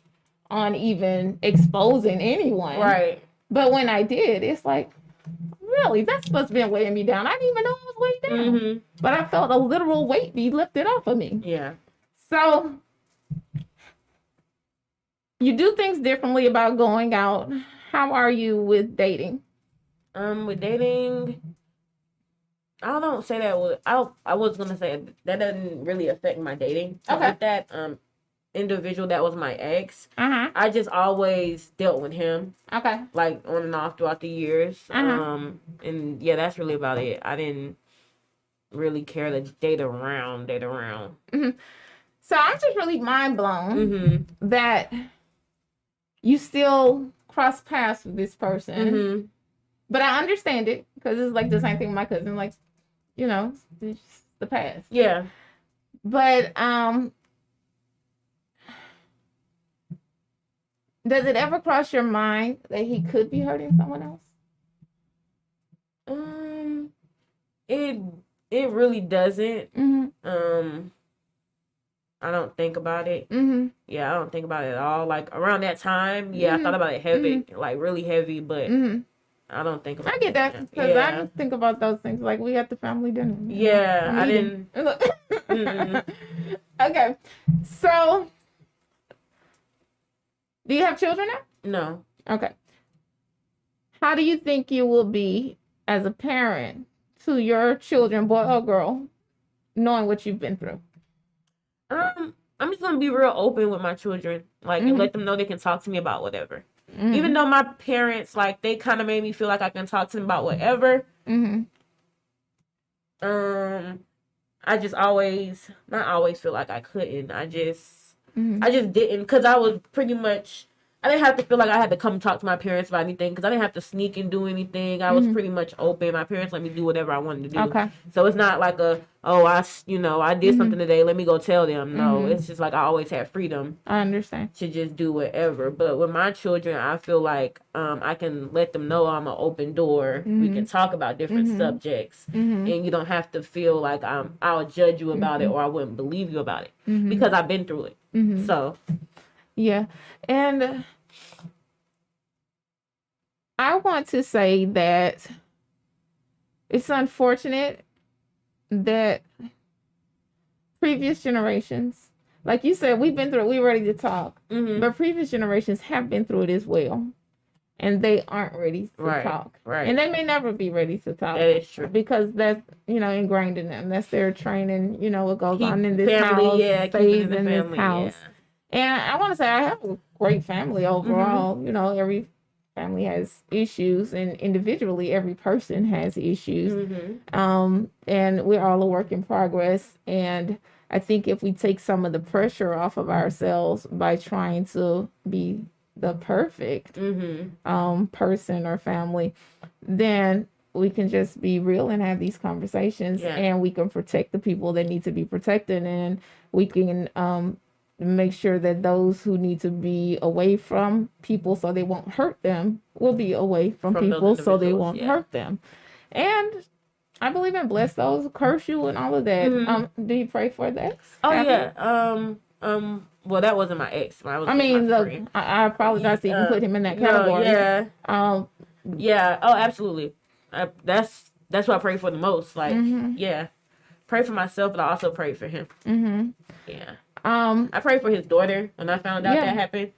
on even exposing anyone. Right. But when I did, it's like, really, that's supposed to be weighing me down. I didn't even know I was weighed down. Mm-hmm. But I felt a literal weight be lifted off of me. Yeah. So you do things differently about going out. How are you with dating? With dating, I don't say that. I was gonna say that doesn't really affect my dating. Okay. With that individual that was my ex, I just always dealt with him. Okay. Like on and off throughout the years. And yeah, that's really about it. I didn't really care to date around. Mm-hmm. So I'm just really mind blown that you still cross paths with this person. Mm-hmm. But I understand it because it's like the same thing with my cousin. Like, it's just the past. Yeah. But does it ever cross your mind that he could be hurting someone else? It really doesn't. Mm-hmm. I don't think about it. Mm-hmm. Yeah, I don't think about it at all. Like around that time, I thought about it heavy, like really heavy, but I don't think about it. I get that because I don't think about those things. Like we at the family dinner. Yeah, I didn't. Okay, so do you have children now? No. Okay. How do you think you will be as a parent to your children, boy or girl, knowing what you've been through? I'm just gonna be real open with my children, like, and let them know they can talk to me about whatever. Mm-hmm. Even though my parents, like, they kind of made me feel like I can talk to them about whatever. Mm-hmm. I just not always feel like I couldn't. I just didn't, because I was pretty much, I didn't have to feel like I had to come talk to my parents about anything, because I didn't have to sneak and do anything. I was pretty much open. My parents let me do whatever I wanted to do. Okay. So it's not like I did something today, let me go tell them. No, it's just like I always had freedom. I understand. To just do whatever. But with my children, I feel like I can let them know I'm an open door. We can talk about different subjects. And you don't have to feel like I'll judge you about it or I wouldn't believe you about it. Because I've been through it. So. Yeah. And I want to say that it's unfortunate that previous generations, like you said, we've been through it, we're ready to talk, but previous generations have been through it as well. And they aren't ready to talk. Right. And they may never be ready to talk. That is true. Because that's, ingrained in them. That's their training, what goes on in this family, house, stays in this house. Yeah. And I want to say I have a great family overall. Every family has issues, and individually every person has issues. And we're all a work in progress. And I think if we take some of the pressure off of ourselves by trying to be the perfect person or family, then we can just be real and have these conversations, and we can protect the people that need to be protected, and we can make sure that those who need to be away from people so they won't hurt them will be away from people so they won't hurt them. And I believe in bless those who curse you and all of that. Do you pray for that? Oh, yeah. Well, that wasn't my ex. I apologize that you put him in that category. Yeah. Oh, absolutely. That's what I pray for the most. Like, pray for myself, but I also pray for him. Yeah. I prayed for his daughter when I found out that happened.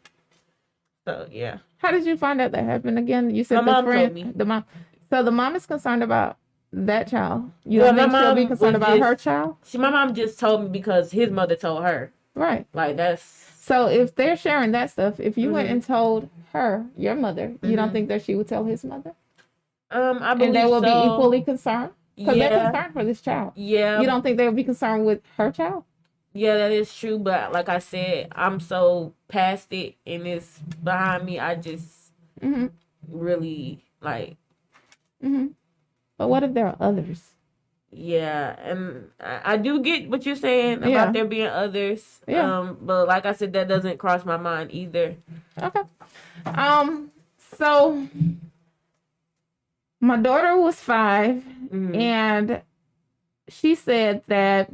So yeah. How did you find out that happened again? You said my mom told me. The mom. So the mom is concerned about that child. You don't think she'll be concerned about her child? My mom just told me because his mother told her. Right. Like that's. So if they're sharing that stuff, if you went and told her, your mother, you don't think that she would tell his mother? I believe and they will be equally concerned? Because they're concerned for this child. Yeah. You don't think they would be concerned with her child? Yeah, that is true. But like I said, I'm so past it and it's behind me. I just really like. But what if there are others? Yeah, and I do get what you're saying about there being others. Yeah. But like I said, that doesn't cross my mind either. Okay. So my daughter was 5, and she said that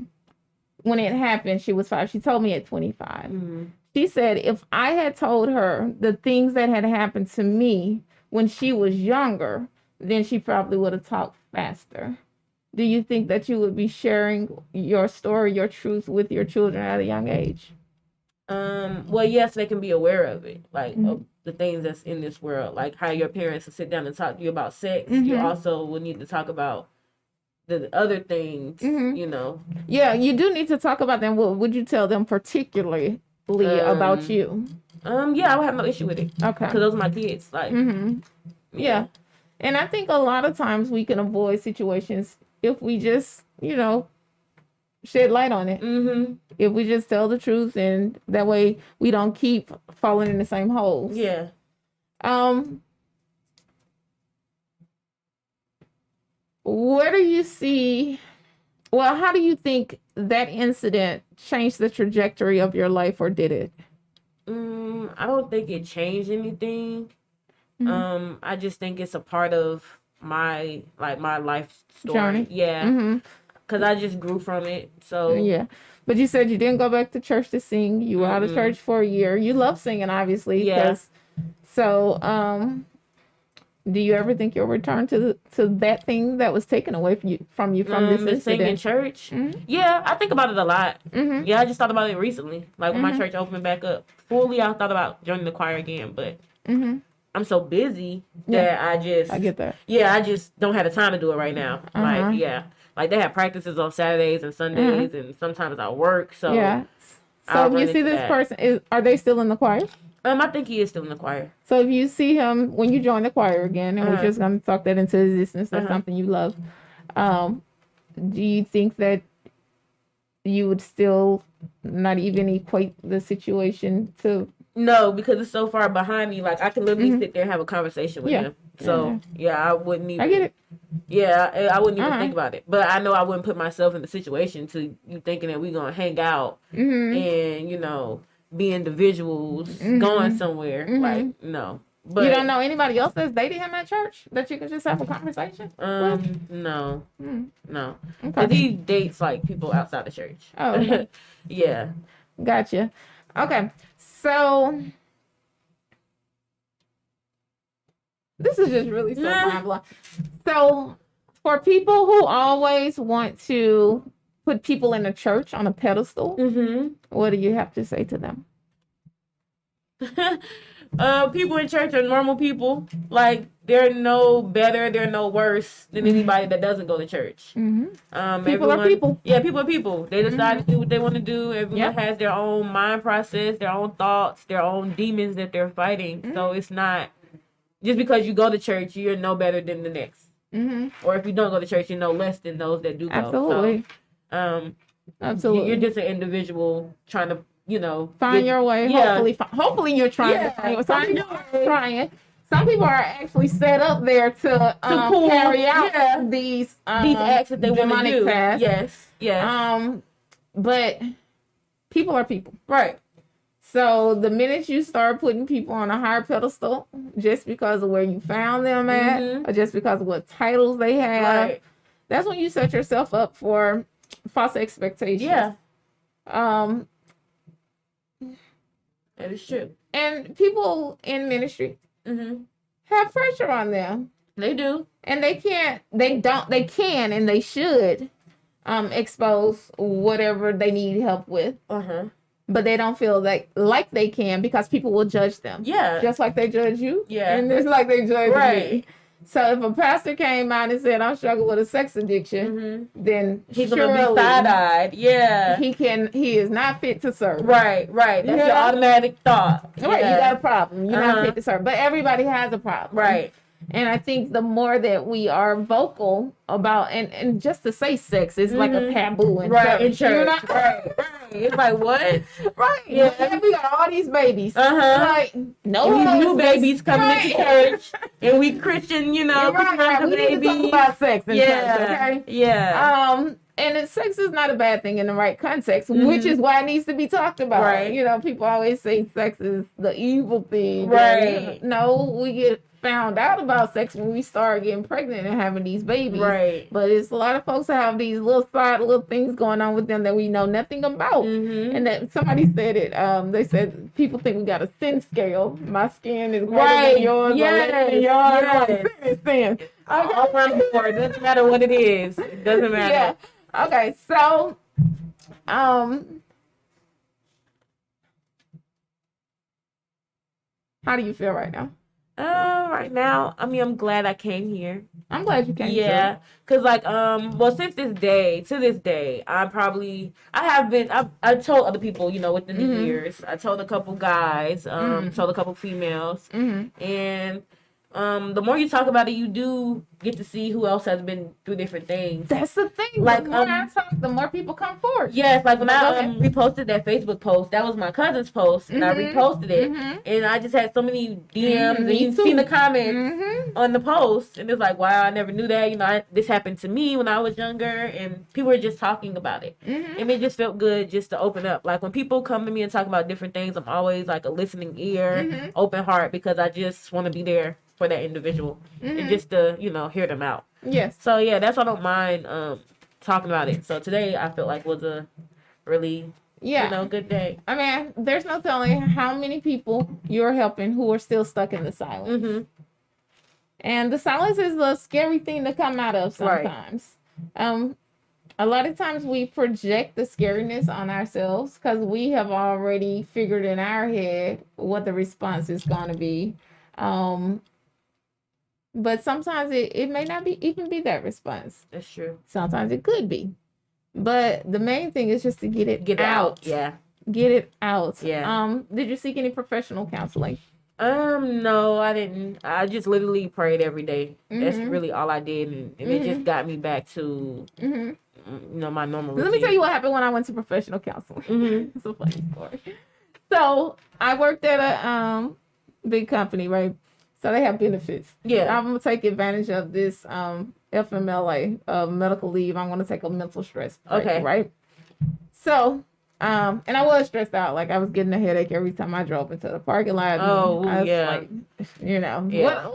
when it happened, she was 5. She told me at 25. She said if I had told her the things that had happened to me when she was younger, then she probably would have talked faster. Do you think that you would be sharing your story, your truth with your children at a young age? Well, yes, they can be aware of it, like of the things that's in this world, like how your parents will sit down and talk to you about sex. You also will need to talk about the other things, Yeah, you do need to talk about them. What would you tell them particularly about you? Yeah, I would have no issue with it. Okay. Because those are my kids. Like, yeah. And I think a lot of times we can avoid situations if we just, shed light on it. If we just tell the truth, and that way we don't keep falling in the same holes. Yeah. Where do you see, how do you think that incident changed the trajectory of your life, or did it? I don't think it changed anything. I just think it's a part of my life story. Journey. Yeah. Because I just grew from it. So yeah. But you said you didn't go back to church to sing. You were out of church for a year. You love singing, obviously. Yeah. So, do you ever think you'll return to that thing that was taken away from you from this incident? Singing church? Yeah, I think about it a lot. Yeah, I just thought about it recently. Like when my church opened back up fully, I thought about joining the choir again. But I'm so busy that I get that. Yeah, I just don't have the time to do it right now. Like they have practices on Saturdays and Sundays, and sometimes I work. So yeah. So if you see this person, are they still in the choir? I think he is still in the choir. So if you see him when you join the choir again, and we're just going to talk that into existence, that's something you love. Do you think that you would still not even equate the situation to? No, because it's so far behind me. Like I can literally sit there and have a conversation with him. So I wouldn't even. I get it. Yeah, I wouldn't even think about it. But I know I wouldn't put myself in the situation to you thinking that we're gonna hang out and be individuals going somewhere. Like no. But you don't know anybody else that's dated him at church that you can just have a conversation with? No. No. Because he dates like people outside the church. Oh, okay. Yeah. Gotcha. Okay. So This is just really so mind-blowing. So, for people who always want to put people in the church on a pedestal, what do you have to say to them? People in church are normal people. Like, they're no better, they're no worse than anybody that doesn't go to church. People are people. Yeah, people are people. They decide to do what they want to do. Everyone has their own mind process, their own thoughts, their own demons that they're fighting. So it's not just because you go to church, you're no better than the next. Or if you don't go to church, you're no less than those that do go. Absolutely. So, absolutely. You're just an individual trying to, find your way. Yeah. Hopefully you're trying to find your way. Trying. Some people are actually set up there to carry out these acts that they want to do. Tasks. Yes. But people are people. Right. So the minute you start putting people on a higher pedestal, just because of where you found them at, or just because of what titles they have, that's when you set yourself up for false expectations. Yeah. That is true. And people in ministry have pressure on them. They do. And they can and they should expose whatever they need help with. But they don't feel like they can because people will judge them. Yeah. Just like they judge you. Yeah. And it's like they judge me. So if a pastor came out and said, I'm struggling with a sex addiction, then he's going to be side-eyed. Yeah. He is not fit to serve. Right. That's your automatic thought. Right. You got a problem. You're not fit to serve. But everybody has a problem. Right. And I think the more that we are vocal about, and just to say sex is like a taboo in church. In church. Right. It's like, what? Right. Yeah. We got all these babies. Like, no, and these new babies coming into church, and we Christian, we need to talk about sex in church, okay? Yeah. And sex is not a bad thing in the right context, which is why it needs to be talked about. Right. People always say sex is the evil thing. Right. No, we get found out about sex when we start getting pregnant and having these babies. Right. But it's a lot of folks that have these little things going on with them that we know nothing about. And that somebody said it. They said people think we got a sin scale. My skin is greater than yours. Yes. Sin is sin. All around the board. It doesn't matter what it is. It doesn't matter. Yeah. Okay, so how do you feel right now? Right now, I'm glad I came here. I'm glad you came. Yeah, because since to this day, I told other people, within the years, I told a couple guys, told a couple females, and the more you talk about it, you do get to see who else has been through different things. That's the thing. Like, the more I talk, the more people come forward. Yes, like when I reposted that Facebook post, that was my cousin's post, and I reposted it, and I just had so many DMs, and you've seen the comments on the post, and it's like, wow, I never knew that. This happened to me when I was younger, and people were just talking about it, and it just felt good just to open up. Like when people come to me and talk about different things, I'm always like a listening ear, open heart, because I just want to be there for that individual and just to hear them out. Yes. So yeah, that's why I don't mind talking about it. So today I felt like was a really good day. I mean, there's no telling how many people you're helping who are still stuck in the silence. And the silence is a scary thing to come out of sometimes. Right. A lot of times we project the scariness on ourselves because we have already figured in our head what the response is going to be. But sometimes it may not even be that response. That's true. Sometimes it could be. But the main thing is just to get it out. Yeah. Get it out. Yeah. Did you seek any professional counseling? No, I didn't. I just literally prayed every day. That's really all I did, and it just got me back to my normal routine. Let me tell you what happened when I went to professional counseling. It's a funny story. So I worked at a big company, right? So they have benefits. Yeah. I'm going to take advantage of this FMLA, medical leave. I'm going to take a mental stress break, okay. Right? So, and I was stressed out. Like, I was getting a headache every time I drove into the parking lot. Oh, yeah.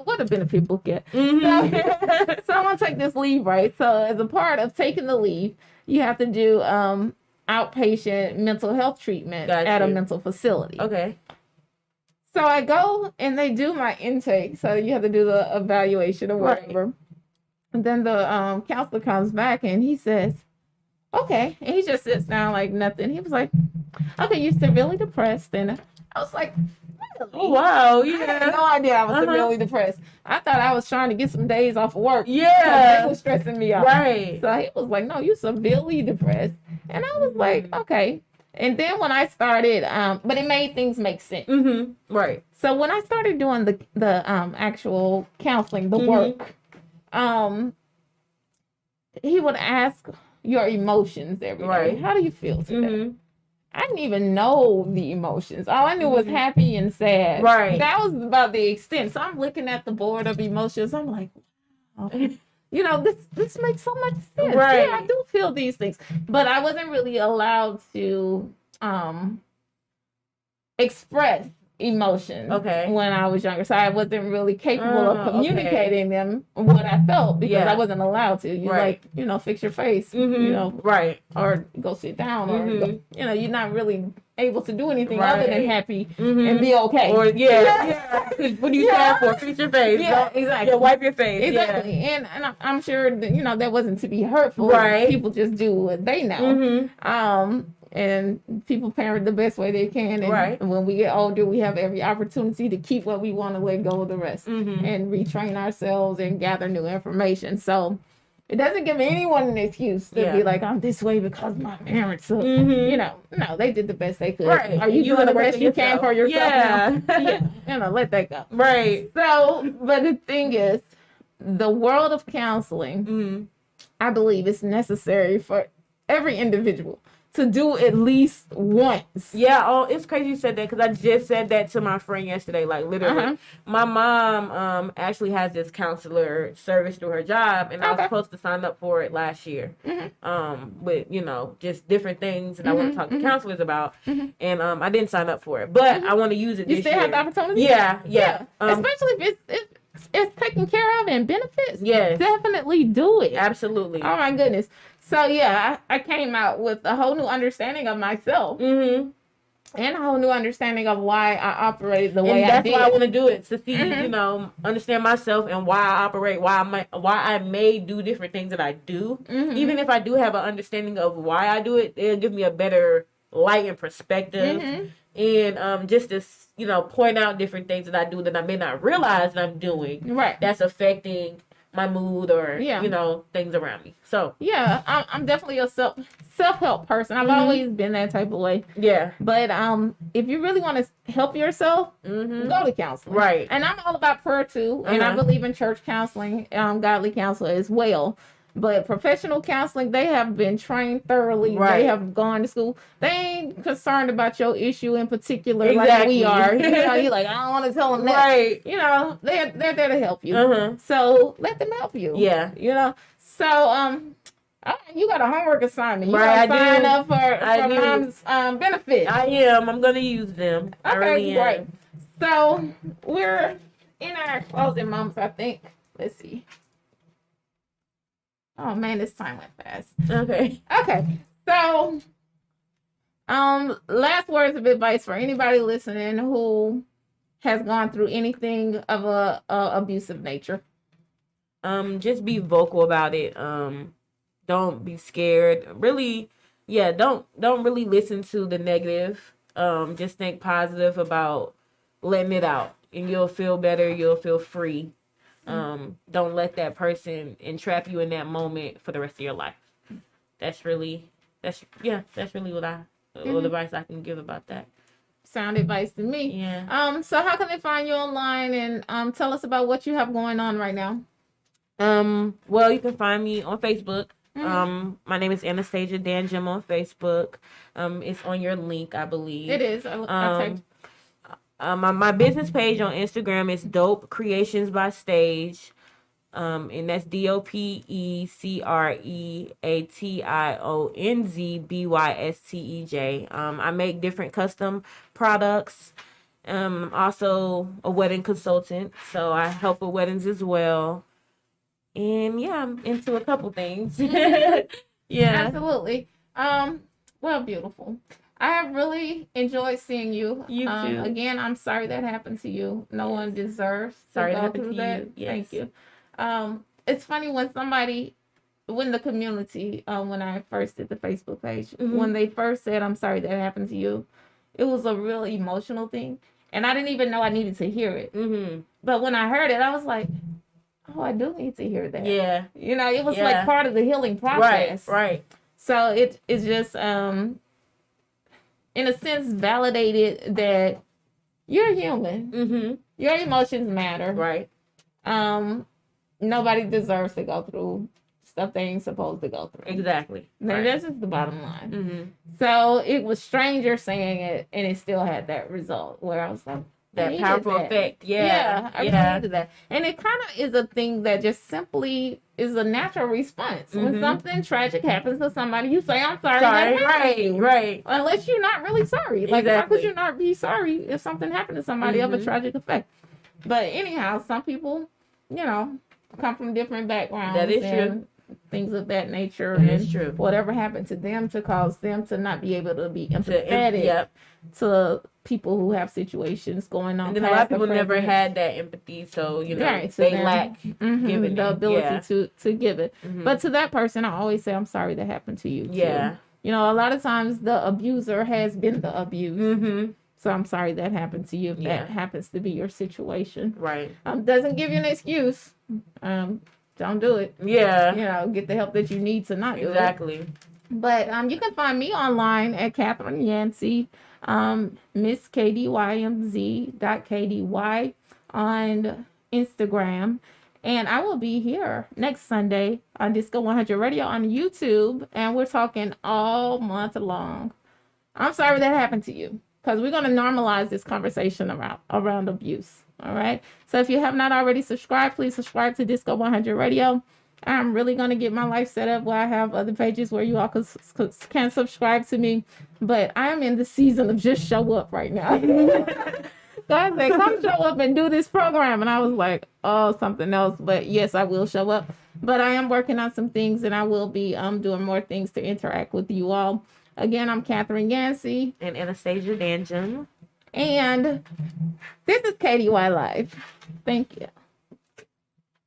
What a benefit book get. So I'm going to take this leave, right? So as a part of taking the leave, you have to do outpatient mental health treatment at a mental facility. Okay. So I go and they do my intake. So you have to do the evaluation or whatever. Right. And then the counselor comes back and he says, okay. And he just sits down like nothing. He was like, okay, you're severely depressed. And I was like, really? Oh, wow. Yeah. I had no idea I was severely depressed. I thought I was trying to get some days off of work. Yeah. They was stressing me out. Right. So he was like, no, you're severely depressed. And I was like, okay. And then when I started, but it made things make sense. Right. So when I started doing the actual counseling, the work, he would ask your emotions every day. Right. How do you feel today? I didn't even know the emotions. All I knew was happy and sad. Right. That was about the extent. So I'm looking at the board of emotions. I'm like, wow. You know, this makes so much sense. Right. Yeah, I do feel these things. But I wasn't really allowed to express emotions when I was younger. So I wasn't really capable of communicating them what I felt because I wasn't allowed to. You like, you know, fix your face, you know, or go sit down or go, you know, you're not really able to do anything other than happy and be okay. Or what do you stand for? Fix your face. Yeah, exactly. Yeah, wipe your face. Exactly. And I'm sure that, you know, that wasn't to be hurtful. Right. People just do what they know. And people parent the best way they can. And when we get older, we have every opportunity to keep what we want to let go of the rest and retrain ourselves and gather new information. So it doesn't give anyone an excuse to be like, I'm this way because my parents, you know, no, they did the best they could. Right. Are you doing the best you can for yourself now? You know, let that go. Right. So, but the thing is, the world of counseling, I believe it's necessary for every individual to do at least once. Yeah, it's crazy you said that because I just said that to my friend yesterday. Like, literally, my mom actually has this counselor service through her job, and I was supposed to sign up for it last year with, you know, just different things that I want to talk to counselors about, and I didn't sign up for it, but I want to use it this year. You still have the opportunity? Yeah. Especially if it's taken care of and benefits. Yes. Definitely do it. Absolutely. Oh, my goodness. So, yeah, I came out with a whole new understanding of myself. And a whole new understanding of why I operated the way I did. And that's why I want to do it, to see, you know, understand myself and why I operate, why I may do different things that I do. Even if I do have an understanding of why I do it, it'll give me a better light and perspective. And just to, you know, point out different things that I do that I may not realize that I'm doing. Right. That's affecting my mood or, you know, things around me. So yeah, I'm definitely a self-help person. I've always been that type of way. Yeah. But if you really want to help yourself, go to counseling. Right. And I'm all about prayer too. And I believe in church counseling, godly counselor as well. But professional counseling, they have been trained thoroughly. Right. They have gone to school. They ain't concerned about your issue in particular like we are. You know, you're like, I don't want to tell them that. Right. You know, they're there to help you. So let them help you. Yeah. You know. So you got a homework assignment. You right. Sign up for mom's benefits. I am. I'm gonna use them. Okay, really great. So we're in our closing moments, I think. Let's see. Oh man, this time went fast. Okay. So, last words of advice for anybody listening who has gone through anything of a abusive nature. Just be vocal about it. Don't be scared. Really, don't really listen to the negative. Just think positive about letting it out, and you'll feel better. You'll feel free. Don't let that person entrap you in that moment for the rest of your life. That's really what advice I can give about that. Sound advice to me. Yeah. So how can they find you online and tell us about what you have going on right now? Well, you can find me on Facebook. My name is Anastasia Dan Jim on Facebook. It's on your link, I believe. It is. My business page on Instagram is Dope Creations by Stage, and that's DOPECREATIONZBYSTEJ. I make different custom products. I'm also a wedding consultant, so I help with weddings as well. And I'm into a couple things. Absolutely. Well, beautiful. I have really enjoyed seeing you. You too. Again, I'm sorry that happened to you. No one deserves to sorry go through that. You. Yes. Thank you. It's funny when the community, when I first did the Facebook page, when they first said, I'm sorry that happened to you, it was a real emotional thing. And I didn't even know I needed to hear it. But when I heard it, I was like, oh, I do need to hear that. Yeah. You know, it was like part of the healing process. Right. So it's just, in a sense, validated that you're human. Your emotions matter. Right. Nobody deserves to go through stuff they ain't supposed to go through. Exactly. Right. That's just the bottom line. So it was stranger saying it, and it still had that result where I was like, that powerful effect. I really needed that. And it kind of is a thing that just simply is a natural response. When something tragic happens to somebody, you say, I'm sorry. Right. Unless you're not really sorry. Like, how could you not be sorry if something happened to somebody of a tragic effect? But anyhow, some people, you know, come from different backgrounds. That is true. Things of that nature. That is true. Whatever happened to them to cause them to not be able to be empathetic to people who have situations going on. And then a lot of people never had that empathy, so you know they lack giving the ability to give it. But to that person, I always say, I'm sorry that happened to you. Yeah. You know, a lot of times the abuser has been the abused. So I'm sorry that happened to you if that happens to be your situation. Right. Doesn't give you an excuse. Don't do it. Yeah. You know, get the help that you need to not do it. Exactly. But you can find me online at Catherine Yancey, Miss KDYMZ.KDY on Instagram. And I will be here next Sunday on Disco100 Radio on YouTube. And we're talking all month long. I'm sorry that happened to you, because we're going to normalize this conversation around abuse. All right. So if you have not already subscribed, please subscribe to Disco100 Radio. I'm really going to get my life set up where I have other pages where you all can subscribe to me. But I am in the season of just show up right now. God said, come show up and do this program. And I was like, oh, something else. But yes, I will show up. But I am working on some things, and I will be doing more things to interact with you all. Again, I'm Catherine Yancey. And Anastasia Danjum. And this is KDY Live. Thank you.